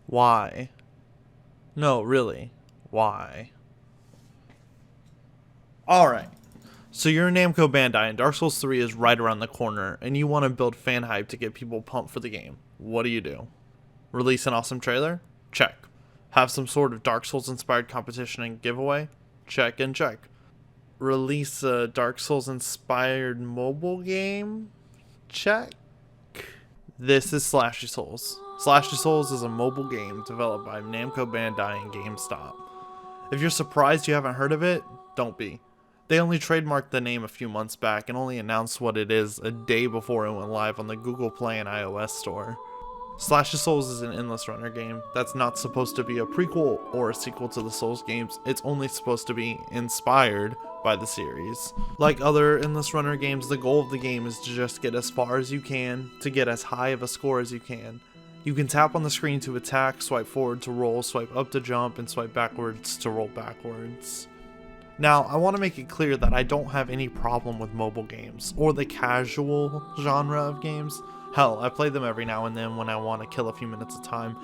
Why? No, really. Why? Alright. So you're Namco-Bandai and Dark Souls 3 is right around the corner and you want to build fan hype to get people pumped for the game. What do? Release an awesome trailer? Check. Have some sort of Dark Souls inspired competition and giveaway? Check and check. Release a Dark Souls inspired mobile game? Check. This is Slashy Souls. Slashy Souls is a mobile game developed by Namco-Bandai and GameStop. If you're surprised you haven't heard of it, don't be. They only trademarked the name a few months back and only announced what it is a day before it went live on the Google Play and iOS store. Slashy Souls is an endless runner game that's not supposed to be a prequel or a sequel to the Souls games, it's only supposed to be inspired by the series. Like other endless runner games, the goal of the game is to just get as far as you can, to get as high of a score as you can. You can tap on the screen to attack, swipe forward to roll, swipe up to jump, and swipe backwards to roll backwards. Now, I want to make it clear that I don't have any problem with mobile games, or the casual genre of games. Hell, I play them every now and then when I want to kill a few minutes of time.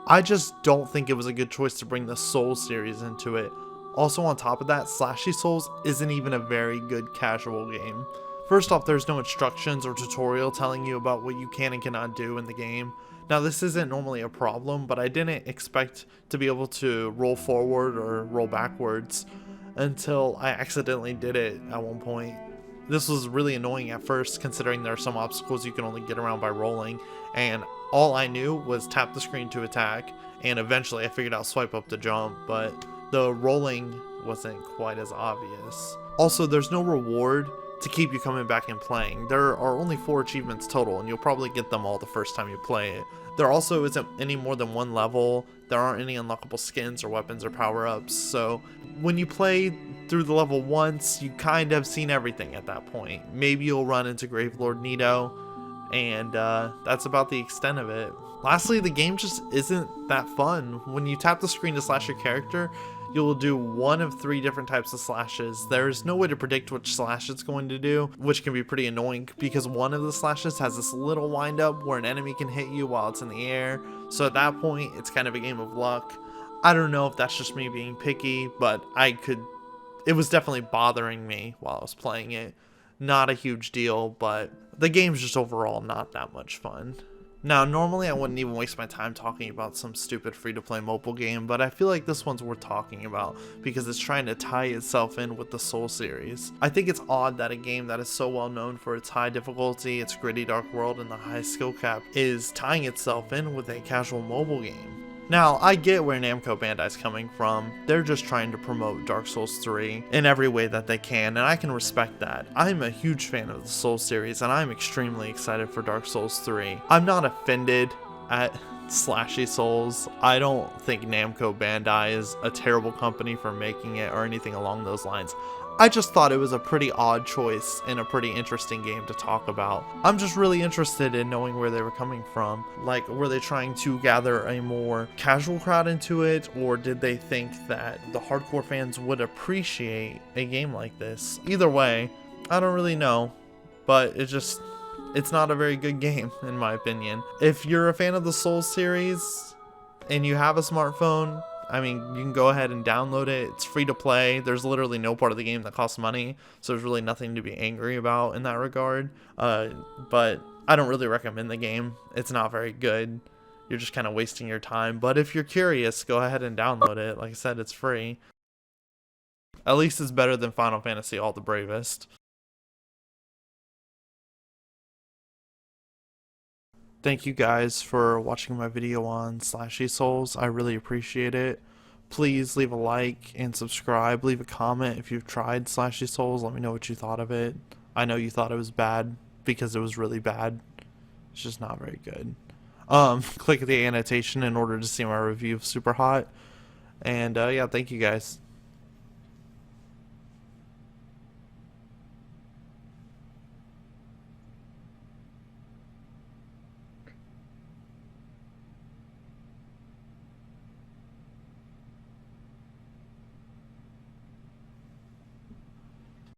I just don't think it was a good choice to bring the Souls series into it. Also on top of that, Slashy Souls isn't even a very good casual game. First off, there's no instructions or tutorial telling you about what you can and cannot do in the game. Now this isn't normally a problem, but I didn't expect to be able to roll forward or roll backwards until I accidentally did it at one point. This was really annoying at first, considering there are some obstacles you can only get around by rolling, and all I knew was tap the screen to attack, and eventually I figured out swipe up to jump, but the rolling wasn't quite as obvious. Also, there's no reward to keep you coming back and playing. There are only 4 achievements total, and you'll probably get them all the first time you play it. There also isn't any more than 1 level, there aren't any unlockable skins or weapons or power-ups, so when you play through the level once, you kind of have seen everything at that point. Maybe you'll run into Gravelord Nito, and that's about the extent of it. Lastly, the game just isn't that fun. When you tap the screen to slash your character, you'll do one of 3 different types of slashes. There's no way to predict which slash it's going to do, which can be pretty annoying because one of the slashes has this little wind up where an enemy can hit you while it's in the air. So at that point, it's kind of a game of luck. I don't know if that's just me being picky, but it was definitely bothering me while I was playing it. Not a huge deal, but the game's just overall not that much fun. Now, normally I wouldn't even waste my time talking about some stupid free-to-play mobile game, but I feel like this one's worth talking about because it's trying to tie itself in with the Souls series. I think it's odd that a game that is so well known for its high difficulty, its gritty dark world, and the high skill cap is tying itself in with a casual mobile game. Now, I get where Namco-Bandai's coming from. They're just trying to promote Dark Souls 3 in every way that they can, and I can respect that. I'm a huge fan of the Souls series, and I'm extremely excited for Dark Souls 3. I'm not offended at Slashy Souls. I don't think Namco-Bandai is a terrible company for making it or anything along those lines. I just thought it was a pretty odd choice and a pretty interesting game to talk about. I'm just really interested in knowing where they were coming from. Like, were they trying to gather a more casual crowd into it, or did they think that the hardcore fans would appreciate a game like this? Either way, I don't really know, but it's not a very good game, in my opinion. If you're a fan of the Souls series and you have a smartphone, I mean, you can go ahead and download it. It's free to play. There's literally no part of the game that costs money, so there's really nothing to be angry about in that regard. But I don't really recommend the game. It's not very good. You're just kind of wasting your time. But if you're curious, go ahead and download it. Like I said, it's free. At least it's better than Final Fantasy All the Bravest. Thank you guys for watching my video on Slashy Souls. I really appreciate it. Please leave a like and subscribe. Leave a comment if you've tried Slashy Souls. Let me know what you thought of it. I know you thought it was bad because it was really bad. It's just not very good. Click the annotation in order to see my review of Super Hot. And yeah, thank you guys.